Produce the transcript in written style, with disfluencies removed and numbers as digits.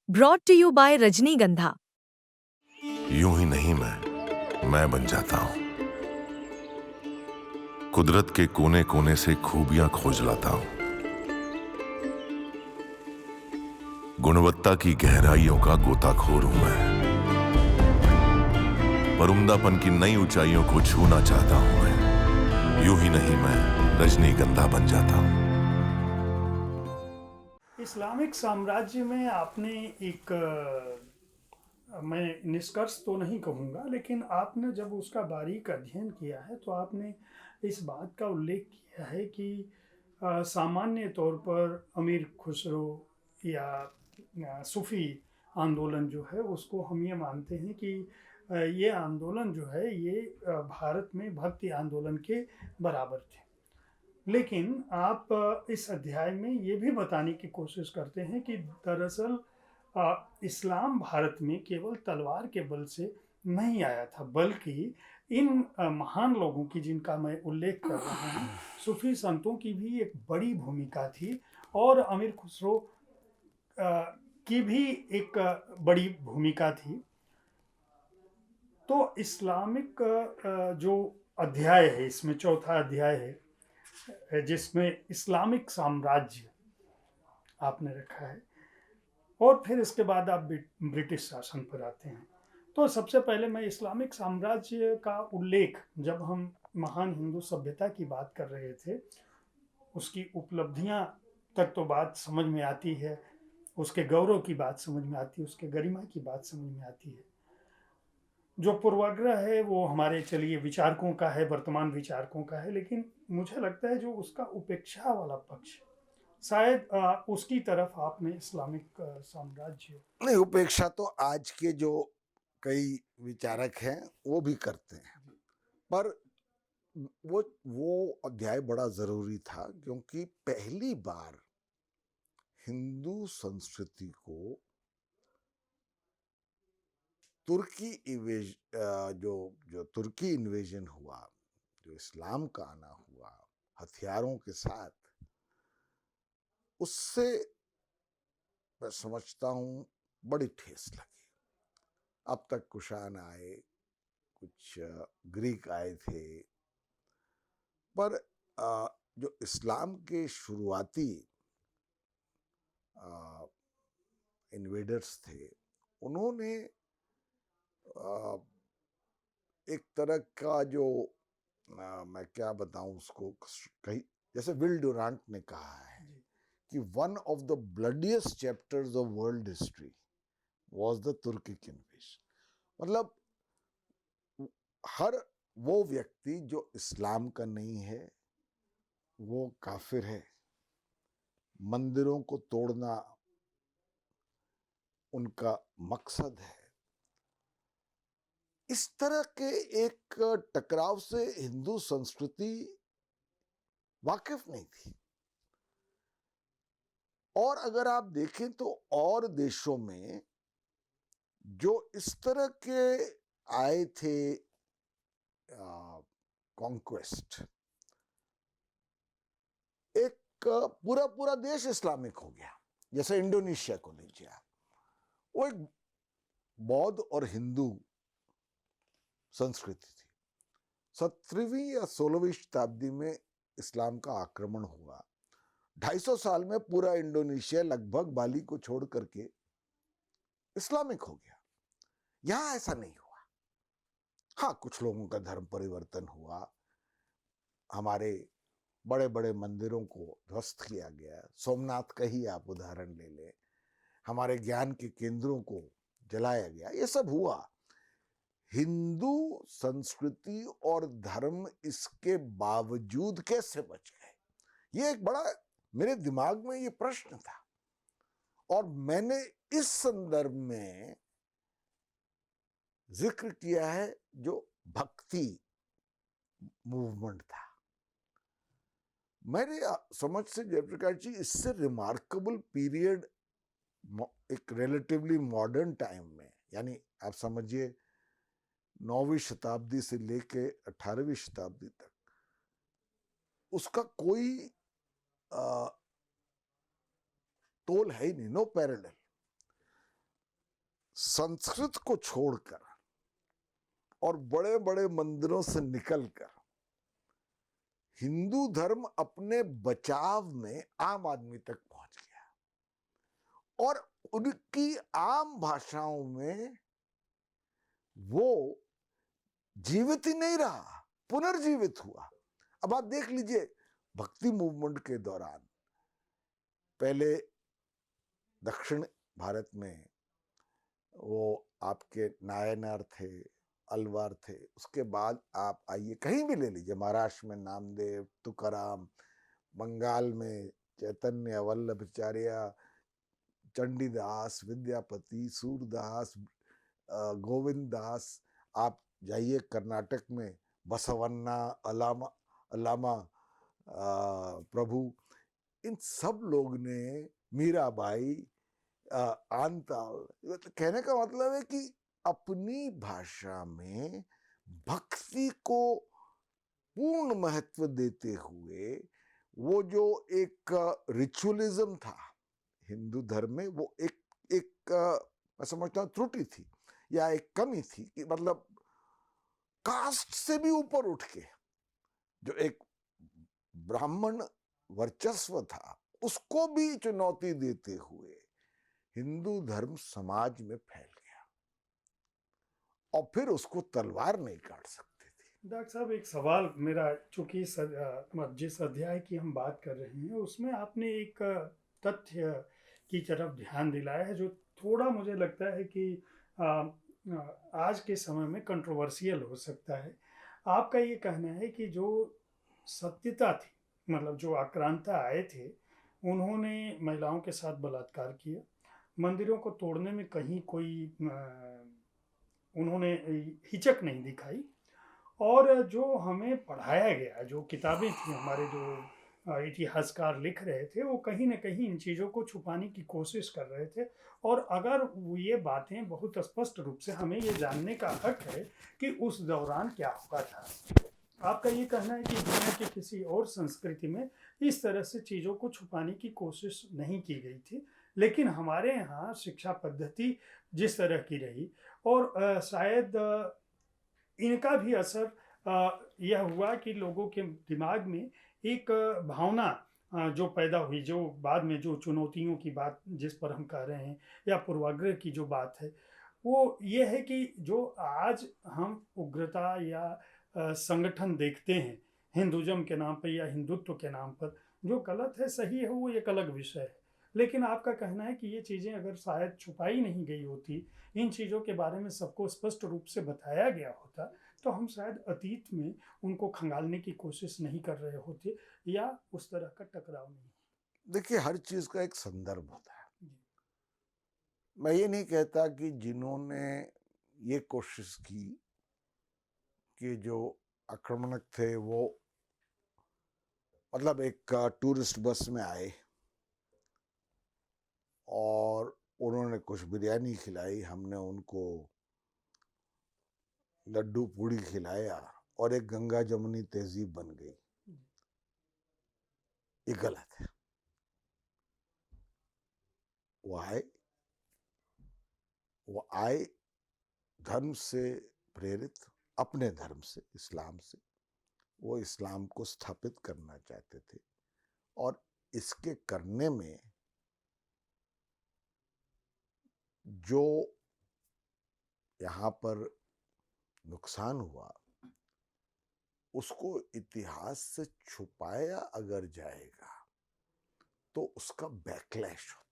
Brought to you bye रजनीगंधा। यूं ही नहीं मैं बन जाता हूं। कुदरत के कोने कोने से खूबियां खोज लाता हूं। गुणवत्ता की गहराइयों का गोताखोर हूं मैं। पर उम्दापन की नई ऊंचाइयों को छूना चाहता हूं मैं। यूं ही नहीं मैं रजनीगंधा बन जाता हूं। इस्लामिक साम्राज्य में आपने एक मैं निष्कर्ष तो नहीं कहूँगा, लेकिन आपने जब उसका बारीक अध्ययन किया है तो आपने इस बात का उल्लेख किया है कि सामान्य तौर पर अमीर खुसरो या सूफी आंदोलन जो है उसको हम ये मानते हैं कि ये आंदोलन जो है ये भारत में भक्ति आंदोलन के बराबर थे। लेकिन आप इस अध्याय में ये भी बताने की कोशिश करते हैं कि दरअसल इस्लाम भारत में केवल तलवार के बल से नहीं आया था, बल्कि इन महान लोगों की जिनका मैं उल्लेख कर रहा हूँ, सूफी संतों की भी एक बड़ी भूमिका थी और अमीर खुसरो की भी एक बड़ी भूमिका थी। तो इस्लामिक जो अध्याय है, इसमें चौथा अध्याय है जिसमें इस्लामिक साम्राज्य आपने रखा है और फिर इसके बाद आप ब्रिटिश शासन पर आते हैं। तो सबसे पहले मैं इस्लामिक साम्राज्य का उल्लेख, जब हम महान हिंदू सभ्यता की बात कर रहे थे, उसकी उपलब्धियां तक तो बात समझ में आती है, उसके गौरव की बात समझ में आती है, उसके गरिमा की बात समझ में आती है। जो पूर्वाग्रह है वो हमारे चलिए विचारकों का है, वर्तमान विचारकों का है, लेकिन मुझे लगता है जो उसका उपेक्षा वाला पक्ष, शायद उसकी तरफ आपने इस्लामिक साम्राज्य। नहीं, उपेक्षा तो आज के जो कई विचारक हैं वो भी करते हैं, पर वो अध्याय बड़ा जरूरी था क्योंकि पहली बार हिंदू संस्कृति को तुर्की जो तुर्की इन्वेजन हुआ, जो इस्लाम का आना हुआ हथियारों के साथ, उससे मैं समझता हूं बड़ी ठेस लगी। अब तक कुषाण आए, कुछ ग्रीक आए थे, पर जो इस्लाम के शुरुआती इन्वेडर्स थे, उन्होंने एक तरह का जो मैं क्या बताऊं उसको, कहीं जैसे विल डुरांट ने कहा है कि one of the bloodiest chapters of world history was the Turkic invasion. मतलब हर वो व्यक्ति जो इस्लाम का नहीं है वो काफिर है, मंदिरों को तोड़ना उनका मकसद है। इस तरह के एक टकराव से हिंदू संस्कृति वाकिफ नहीं थी। और अगर आप देखें तो और देशों में जो इस तरह के आए थे कॉन्क्वेस्ट, एक पूरा पूरा देश इस्लामिक हो गया। जैसे इंडोनेशिया को लीजिए आप, वो एक बौद्ध और हिंदू संस्कृति थी। 17वीं या 16वीं शताब्दी में इस्लाम का आक्रमण हुआ। 250 साल में पूरा इंडोनेशिया लगभग बाली को छोड़ करके इस्लामिक हो गया। यहां ऐसा नहीं हुआ। हाँ, कुछ लोगों का धर्म परिवर्तन हुआ, हमारे बड़े बड़े मंदिरों को ध्वस्त किया गया, सोमनाथ का ही आप उदाहरण ले लें, हमारे ज्ञान के केंद्रों को जलाया गया, ये सब हुआ। हिंदू संस्कृति और धर्म इसके बावजूद कैसे बच गए, ये एक बड़ा मेरे दिमाग में ये प्रश्न था। और मैंने इस संदर्भ में जिक्र किया है जो भक्ति मूवमेंट था। मेरे समझ से जयप्रकाश जी, इससे रिमार्केबल पीरियड एक रिलेटिवली मॉडर्न टाइम में, यानी आप समझिए 9वीं शताब्दी से लेके 18वीं शताब्दी तक, उसका कोई तोल है ही नहीं, नो पैरेलल। संस्कृत को छोड़कर और बड़े बड़े मंदिरों से निकलकर हिंदू धर्म अपने बचाव में आम आदमी तक पहुंच गया और उनकी आम भाषाओं में वो जीवित ही नहीं रहा, पुनर्जीवित हुआ। अब आप देख लीजिए, भक्ति मूवमेंट के दौरान पहले दक्षिण भारत में वो आपके नायनार थे, अलवार थे, उसके बाद आप आइए कहीं भी ले लीजिए, महाराष्ट्र में नामदेव, तुकाराम, बंगाल में चैतन्य वल्लभाचार्य, चंडीदास, विद्यापति, सूरदास, गोविंद दास, आप जाइए कर्नाटक में बसवन्ना, अलामा प्रभु, इन सब लोग ने, मीराबाई, आंताल, कहने का मतलब है कि अपनी भाषा में भक्ति को पूर्ण महत्व देते हुए वो जो एक रिचुअलिज्म था हिंदू धर्म में, वो एक मैं समझता हूँ त्रुटि थी या एक कमी थी कि मतलब कास्ट से भी ऊपर उठ के जो एक ब्राह्मण वर्चस्व था उसको भी चुनौती देते हुए हिंदू धर्म समाज में फैल गया और फिर उसको तलवार नहीं काट सकती थी। डॉक्टर साहब, एक सवाल मेरा, चूंकि जिस अध्याय की हम बात कर रहे हैं उसमें आपने एक तथ्य की तरफ ध्यान दिलाया है जो थोड़ा मुझे लगता है कि आज के समय में कंट्रोवर्शियल हो सकता है। आपका ये कहना है कि जो सत्यता थी, मतलब जो आक्रांता आए थे, उन्होंने महिलाओं के साथ बलात्कार किया, मंदिरों को तोड़ने में कहीं कोई उन्होंने हिचक नहीं दिखाई, और जो हमें पढ़ाया गया, जो किताबें थी हमारे जो इतिहासकार लिख रहे थे, वो कहीं ना कहीं इन चीज़ों को छुपाने की कोशिश कर रहे थे। और अगर ये बातें बहुत स्पष्ट रूप से हमें ये जानने का हक है कि उस दौरान क्या हुआ था। आपका ये कहना है कि दुनिया की किसी और संस्कृति में इस तरह से चीज़ों को छुपाने की कोशिश नहीं की गई थी, लेकिन हमारे यहाँ शिक्षा पद्धति जिस तरह की रही, और शायद इनका भी असर यह हुआ कि लोगों के दिमाग में एक भावना जो पैदा हुई, जो बाद में जो चुनौतियों की बात जिस पर हम कह रहे हैं या पूर्वाग्रह की जो बात है, वो ये है कि जो आज हम उग्रता या संगठन देखते हैं हिंदुज़म के नाम पर या हिंदुत्व के नाम पर, जो गलत है सही है वो एक अलग विषय है। लेकिन आपका कहना है कि ये चीज़ें अगर शायद छुपाई नहीं गई होती, इन चीज़ों के बारे में सबको स्पष्ट रूप से बताया गया होता, तो हम शायद अतीत में उनको खंगालने की कोशिश नहीं कर रहे होते या उस तरह का टकराव नहीं। देखिए, हर चीज का एक संदर्भ होता है। मैं ये नहीं कहता कि जिन्होंने ये कोशिश की कि जो आक्रमणक थे वो मतलब एक टूरिस्ट बस में आए और उन्होंने कुछ बिरयानी खिलाई, हमने उनको लड्डू पूड़ी खिलाया और एक गंगा जमुनी तहजीब बन गई, ये गलत है। वो आए धर्म से प्रेरित, अपने धर्म से, इस्लाम से, वो इस्लाम को स्थापित करना चाहते थे और इसके करने में जो यहाँ पर नुकसान हुआ उसको इतिहास से छुपाया अगर जाएगा तो उसका बैकलैश होता है।